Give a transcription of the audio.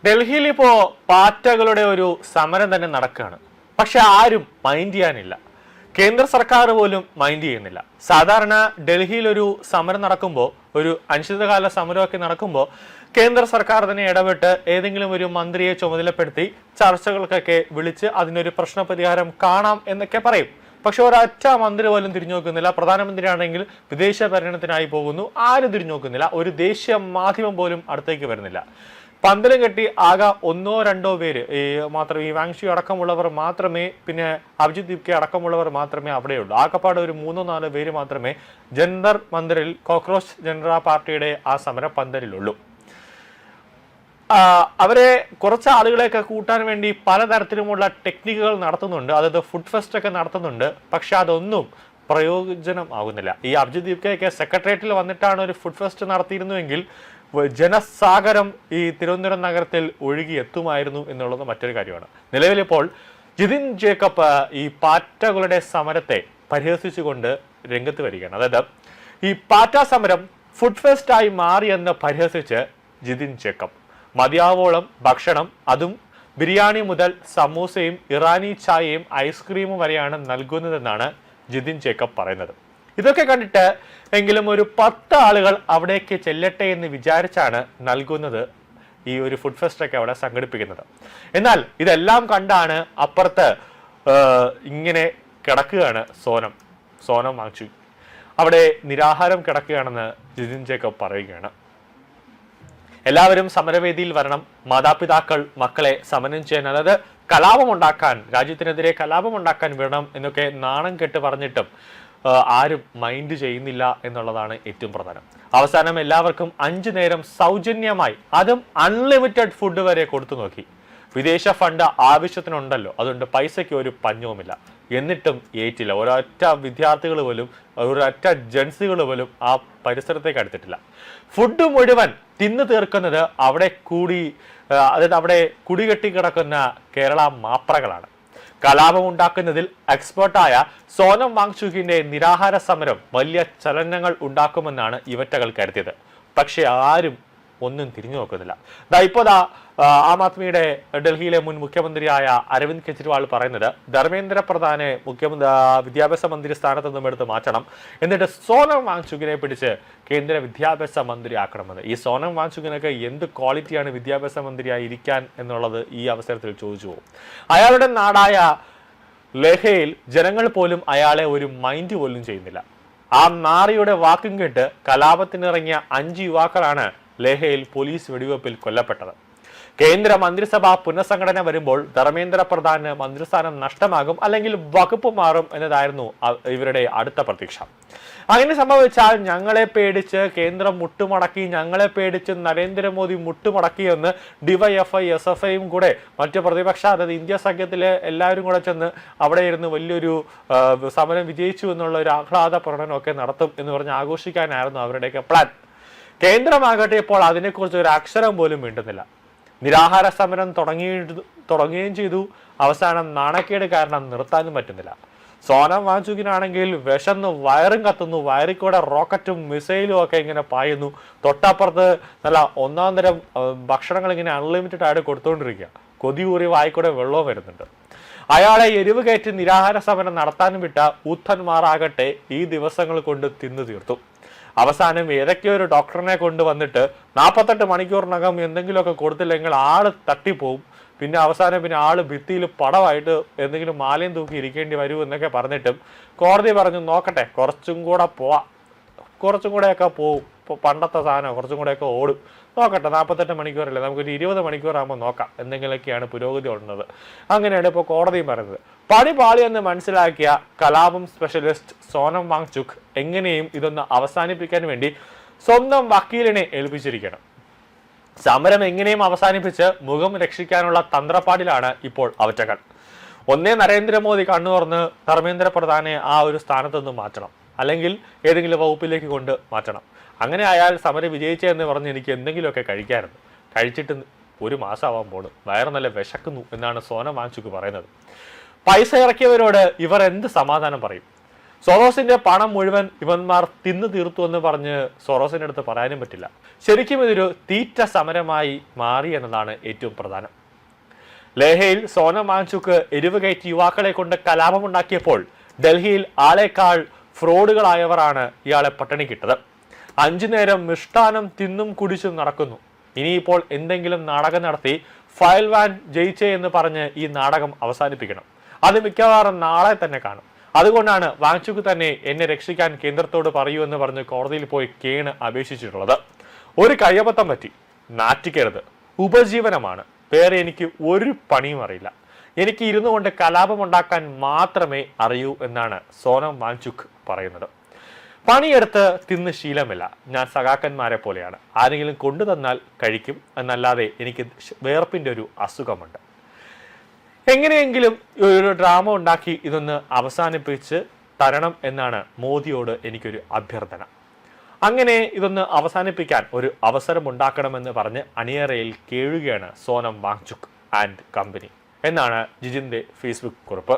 ഡൽഹിയിൽ ഇപ്പോ പാറ്റകളുടെ ഒരു സമരം തന്നെ നടക്കുകയാണ്. പക്ഷെ ആരും മൈൻഡ് ചെയ്യാനില്ല. കേന്ദ്ര സർക്കാർ പോലും മൈൻഡ് ചെയ്യുന്നില്ല. സാധാരണ ഡൽഹിയിൽ ഒരു സമരം നടക്കുമ്പോൾ, ഒരു അനിശ്ചിതകാല സമരമൊക്കെ നടക്കുമ്പോൾ കേന്ദ്ര സർക്കാർ തന്നെ ഇടപെട്ട് ഏതെങ്കിലും ഒരു മന്ത്രിയെ ചുമതലപ്പെടുത്തി ചർച്ചകൾക്കൊക്കെ വിളിച്ച് അതിനൊരു പ്രശ്നപരിഹാരം കാണാം എന്നൊക്കെ പറയും. പക്ഷെ ഒരൊറ്റ മന്ത്രി പോലും തിരിഞ്ഞു നോക്കുന്നില്ല. പ്രധാനമന്ത്രിയാണെങ്കിൽ വിദേശ പര്യടനത്തിനായി പോകുന്നു, ആരും തിരിഞ്ഞു നോക്കുന്നില്ല. ഒരു ദേശീയ മാധ്യമം പോലും അടുത്തേക്ക് വരുന്നില്ല. പന്തലും കെട്ടി ആകെ ഒന്നോ രണ്ടോ പേര് മാത്രം, ഈ വാങ്ഷി അടക്കമുള്ളവർ മാത്രമേ, പിന്നെ അഭിജിത് ദീപ്കെ അടക്കമുള്ളവർ മാത്രമേ അവിടെയുള്ളൂ. ആകെപ്പാട് ഒരു 3-4 പേര് മാത്രമേ ജന്തർ മന്ദിറിൽ കോക്രോച്ച് ജനതാ പാർട്ടിയുടെ ആ സമര പന്തലിലുള്ളൂ. അവരെ കുറച്ച് ആളുകളെയൊക്കെ കൂട്ടാൻ വേണ്ടി പലതരത്തിലുമുള്ള ടെക്നിക്കുകൾ നടത്തുന്നുണ്ട്, അതായത് ഫുഡ് ഫെസ്റ്റ് ഒക്കെ നടത്തുന്നുണ്ട്. പക്ഷെ അതൊന്നും പ്രയോജനം ആകുന്നില്ല. ഈ അഭിജിത് ദീപ്കെയൊക്കെ സെക്രട്ടേറിയറ്റിൽ വന്നിട്ടാണ് ഒരു ഫുഡ് ഫെസ്റ്റ് നടത്തിയിരുന്നുവെങ്കിൽ ജനസാഗരം ഈ തിരുവനന്തപുരം നഗരത്തിൽ ഒഴുകി എത്തുമായിരുന്നു എന്നുള്ളത് മറ്റൊരു കാര്യമാണ്. നിലവിലിപ്പോൾ ജിതിൻ ജേക്കബ് ഈ പാറ്റകളുടെ സമരത്തെ പരിഹസിച്ചുകൊണ്ട് രംഗത്ത് വരികയാണ്. അതായത് ഈ പാറ്റ സമരം ഫുഡ് ഫെസ്റ്റായി മാറിയെന്ന് പരിഹസിച്ച് ജിതിൻ ജേക്കബ് മതിയാവോളം ഭക്ഷണം, അതും ബിരിയാണി മുതൽ സമൂസയും ഇറാനി ചായയും ഐസ്ക്രീമും വരെയാണ് നൽകുന്നതെന്നാണ് ജിതിൻ ജേക്കബ് പറയുന്നത്. ഇതൊക്കെ കണ്ടിട്ട് എങ്കിലും ഒരു 10 ആളുകൾ അവിടേക്ക് ചെല്ലട്ടെ എന്ന് വിചാരിച്ചാണ് നൽകുന്നത് ഈ ഒരു ഫുഡ് ഫെസ്റ്റ് ഒക്കെ അവിടെ സംഘടിപ്പിക്കുന്നത്. എന്നാൽ ഇതെല്ലാം കണ്ടാണ് അപ്പുറത്ത് ഇങ്ങനെ കിടക്കുകയാണ് സോനം വാങ്ചുക്. അവിടെ നിരാഹാരം കിടക്കുകയാണെന്ന് ജിതിൻ ജേക്കബ് പറയുകയാണ്. എല്ലാവരും സമരവേദിയിൽ വരണം, മാതാപിതാക്കൾ മക്കളെ സമരം ചെയ്യാൻ, അതായത് കലാപമുണ്ടാക്കാൻ, രാജ്യത്തിനെതിരെ കലാപമുണ്ടാക്കാൻ വിടണം എന്നൊക്കെ നാണം കെട്ട് പറഞ്ഞിട്ടും ആരും മൈൻഡ് ചെയ്യുന്നില്ല എന്നുള്ളതാണ് ഏറ്റവും പ്രധാനം. അവസാനം എല്ലാവർക്കും 5 നേരം സൗജന്യമായി, അതും അൺലിമിറ്റഡ് ഫുഡ് വരെ കൊടുത്തു നോക്കി. വിദേശ ഫണ്ട് ആവശ്യത്തിനുണ്ടല്ലോ, അതുകൊണ്ട് പൈസയ്ക്ക് ഒരു പഞ്ഞവുമില്ല. എന്നിട്ടും ഏറ്റില്ല. ഒരൊറ്റ വിദ്യാർത്ഥികൾ പോലും, ഒരൊറ്റ ജൻസുകൾ പോലും ആ പരിസരത്തേക്ക് അടുത്തിട്ടില്ല. ഫുഡ് മുഴുവൻ തിന്നു തീർക്കുന്നത് അതായത് അവിടെ കുടികെട്ടി കിടക്കുന്ന കേരള മാപ്രകളാണ്. കലാപമുണ്ടാക്കുന്നതിൽ എക്സ്പേർട്ടായ സോനം വാങ്ചുകിന്റെ നിരാഹാര സമരം വലിയ ചലനങ്ങൾ ഉണ്ടാക്കുമെന്നാണ് ഇവറ്റകൾ കരുതിയത്. പക്ഷെ ആരും ഒന്നും തിരിഞ്ഞു നോക്കുന്നില്ല. ഇപ്പോൾ ആം ആദ്മിയുടെ ഡൽഹിയിലെ മുൻ മുഖ്യമന്ത്രിയായ അരവിന്ദ് കെജ്രിവാൾ പറയുന്നത് ധർമ്മേന്ദ്ര പ്രധാനെ വിദ്യാഭ്യാസ മന്ത്രി സ്ഥാനത്ത് നിന്നും എടുത്ത് മാറ്റണം, എന്നിട്ട് സോനം വാങ്ചുകിനെ പിടിച്ച് കേന്ദ്ര വിദ്യാഭ്യാസ മന്ത്രി ആക്കണമെന്ന്. ഈ സോനം വാങ്ചുകിനൊക്കെ എന്ത് ക്വാളിറ്റിയാണ് വിദ്യാഭ്യാസ മന്ത്രിയായി ഇരിക്കാൻ എന്നുള്ളത് ഈ അവസരത്തിൽ ചോദിച്ചു പോകും. അയാളുടെ നാടായ ലേഹയിൽ ജനങ്ങൾ പോലും അയാളെ ഒരു മൈൻഡ് പോലും ചെയ്യുന്നില്ല. ആ നാറിയുടെ വാക്കും കേട്ട് കലാപത്തിനിറങ്ങിയ 5 യുവാക്കളാണ് ലേഹയിൽ പോലീസ് വെടിവെപ്പിൽ കൊല്ലപ്പെട്ടത്. കേന്ദ്ര മന്ത്രിസഭ പുനഃസംഘടന വരുമ്പോൾ ധർമ്മേന്ദ്ര പ്രധാന് മന്ത്രിസ്ഥാനം നഷ്ടമാകും, അല്ലെങ്കിൽ വകുപ്പ് മാറും എന്നതായിരുന്നു ഇവരുടെ അടുത്ത പ്രതീക്ഷ. അങ്ങനെ സംഭവിച്ചാൽ ഞങ്ങളെ പേടിച്ച് കേന്ദ്രം മുട്ടുമടക്കി, ഞങ്ങളെ പേടിച്ച് നരേന്ദ്രമോദി മുട്ടുമടക്കി എന്ന് ഡിവൈഎഫ്ഐ SFIയും കൂടെ മറ്റു പ്രതിപക്ഷ, അതായത് ഇന്ത്യ സഖ്യത്തിലെ എല്ലാവരും കൂടെ ചെന്ന് അവിടെ ഇരുന്ന് വലിയൊരു സമരം വിജയിച്ചു എന്നുള്ള ഒരു ആഹ്ലാദ പ്രകടനമൊക്കെ നടത്തും എന്ന് പറഞ്ഞ് ആഘോഷിക്കാനായിരുന്നു അവരുടെയൊക്കെ പ്ലാൻ. കേന്ദ്രമാകട്ടെ ഇപ്പോൾ അതിനെക്കുറിച്ച് ഒരു അക്ഷരം പോലും മിണ്ടുന്നില്ല. നിരാഹാര സമരം തുടങ്ങുകയും ചെയ്തു. അവസാനം നാണക്കേട് കാരണം നിർത്താനും പറ്റുന്നില്ല. സോനം വാങ്ചുകിനാണെങ്കിൽ വിശന്ന് വയറും കത്തുന്നു, വയറിക്കൂടെ റോക്കറ്റും മിസൈലും ഒക്കെ ഇങ്ങനെ പായുന്നു. തൊട്ടപ്പുറത്ത് നല്ല 1-ാം തരം ഭക്ഷണങ്ങൾ ഇങ്ങനെ അൺലിമിറ്റഡ് ആയിട്ട് കൊടുത്തുകൊണ്ടിരിക്കുക. കൊതിയൂറി വായിക്കൂടെ വെള്ളവും വരുന്നുണ്ട്. അയാളെ എരിവ് കയറ്റി നിരാഹാര സമരം നടത്താനും വിട്ട ഊത്തന്മാരാകട്ടെ ഈ ദിവസങ്ങൾ കൊണ്ട് തിന്നു തീർത്തു. അവസാനം ഏതൊക്കെയോ ഒരു ഡോക്ടറിനെ കൊണ്ടുവന്നിട്ട് 48 മണിക്കൂറിനകം എന്തെങ്കിലുമൊക്കെ കൊടുത്തില്ലെങ്കിൽ ആള് തട്ടിപ്പോവും. പിന്നെ അവസാനം ആള് ഭിത്തിയിൽ പടമായിട്ട് എന്തെങ്കിലും മാലയും തൂക്കി ഇരിക്കേണ്ടി വരൂ എന്നൊക്കെ പറഞ്ഞിട്ടും കോടതി പറഞ്ഞു നോക്കട്ടെ, കുറച്ചും കൂടെയൊക്കെ പോവും, പണ്ടത്തെ സാധനം കുറച്ചും കൂടെയൊക്കെ ഓടും, നോക്കട്ടെ, 48 മണിക്കൂറല്ലേ, നമുക്കൊരു 20 മണിക്കൂറാകുമ്പോൾ നോക്കാം, എന്തെങ്കിലുമൊക്കെയാണ് പുരോഗതി ഉള്ളത്. അങ്ങനെയാണ് ഇപ്പോൾ കോടതിയും പറയുന്നത്. പണി പാളിയെന്ന് മനസ്സിലാക്കിയ കലാപം സ്പെഷ്യലിസ്റ്റ് സോനം വാങ്ചുക് എങ്ങനെയും ഇതൊന്ന് അവസാനിപ്പിക്കാൻ വേണ്ടി സ്വന്തം വക്കീലിനെ ഏൽപ്പിച്ചിരിക്കണം. സമരം എങ്ങനെയും അവസാനിപ്പിച്ച് മുഖം രക്ഷിക്കാനുള്ള തന്ത്രപ്പാടിലാണ് ഇപ്പോൾ അവറ്റകൾ. ഒന്നേ നരേന്ദ്രമോദി കണ്ണു തുറന്ന് ധർമ്മേന്ദ്ര പ്രധാനെ ആ ഒരു സ്ഥാനത്ത് നിന്ന് മാറ്റണം, അല്ലെങ്കിൽ ഏതെങ്കിലും വകുപ്പിലേക്ക് കൊണ്ട് മാറ്റണം. അങ്ങനെ അയാൾ സമരം വിജയിച്ചതെന്ന് പറഞ്ഞ് എനിക്ക് എന്തെങ്കിലുമൊക്കെ കഴിക്കാറുണ്ട്. കഴിച്ചിട്ട് 1 മാസമാവാൻ പോണു, വയറ് നല്ല വിശക്കുന്നു എന്നാണ് സോനം വാങ്ചുക് പറയുന്നത്. പൈസ ഇറക്കിയവരോട് ഇവർ എന്ത് സമാധാനം പറയും? സോറോസിന്റെ പണം മുഴുവൻ ഇവന്മാർ തിന്നു തീർത്തു എന്ന് പറഞ്ഞ് സോറോസിന്റെ അടുത്ത് പറയാനും പറ്റില്ല. ശരിക്കും ഇതൊരു തീറ്റ സമരമായി മാറി എന്നതാണ് ഏറ്റവും പ്രധാനം. ലേഹയിൽ സോനം വാങ്ചുക്ക് എരിവ് കയറ്റി യുവാക്കളെ കൊണ്ട് കലാപമുണ്ടാക്കിയപ്പോൾ ഡൽഹിയിൽ ആളെക്കാൾ ഫ്രോഡുകളായവരാണ് ഇയാളെ പട്ടിണിക്കിട്ടത്. 5 നേരം മിഷ്ടാനം തിന്നും കുടിച്ചും നടക്കുന്നു. ഇനിയിപ്പോൾ എന്തെങ്കിലും നാടകം നടത്തി ഫയൽ വാൻ ജയിച്ചേ എന്ന് പറഞ്ഞ് ഈ നാടകം അവസാനിപ്പിക്കണം. അത് മിക്കവാറും നാളെ തന്നെ കാണും. അതുകൊണ്ടാണ് വാങ്ചുക്ക് തന്നെ എന്നെ രക്ഷിക്കാൻ കേന്ദ്രത്തോട് പറയൂ എന്ന് പറഞ്ഞ് കോടതിയിൽ പോയി കേണ് അപേക്ഷിച്ചിട്ടുള്ളത്. ഒരു കയ്യബദ്ധം പറ്റി, നാറ്റിക്കരുത്, ഉപജീവനമാണ്, വേറെ എനിക്ക് ഒരു പണിയും അറിയില്ല, എനിക്ക് ഇരുന്നു കൊണ്ട് കലാപമുണ്ടാക്കാൻ മാത്രമേ അറിയൂ എന്നാണ് സോനം വാങ്ചുക്ക് പറയുന്നത്. പണിയെടുത്ത് തിന്ന് ശീലമില്ല, ഞാൻ സഖാക്കന്മാരെ പോലെയാണ്, ആരെങ്കിലും കൊണ്ടു തന്നാൽ കഴിക്കും എന്നല്ലാതെ എനിക്ക് വേർപ്പിന്റെ ഒരു അസുഖമുണ്ട്. എങ്ങനെയെങ്കിലും ഒരു ഡ്രാമ ഉണ്ടാക്കി ഇതൊന്ന് അവസാനിപ്പിച്ച് തരണം എന്നാണ് മോദിയോട് എനിക്കൊരു അഭ്യർത്ഥന. അങ്ങനെ ഇതൊന്ന് അവസാനിപ്പിക്കാൻ ഒരു അവസരം ഉണ്ടാക്കണമെന്ന് പറഞ്ഞ് അണിയറയിൽ കേഴുകയാണ് സോനം വാങ്ചുക്ക് ആൻഡ് കമ്പനി എന്നാണ് ജിജിന്റെ ഫേസ്ബുക്ക് കുറിപ്പ്.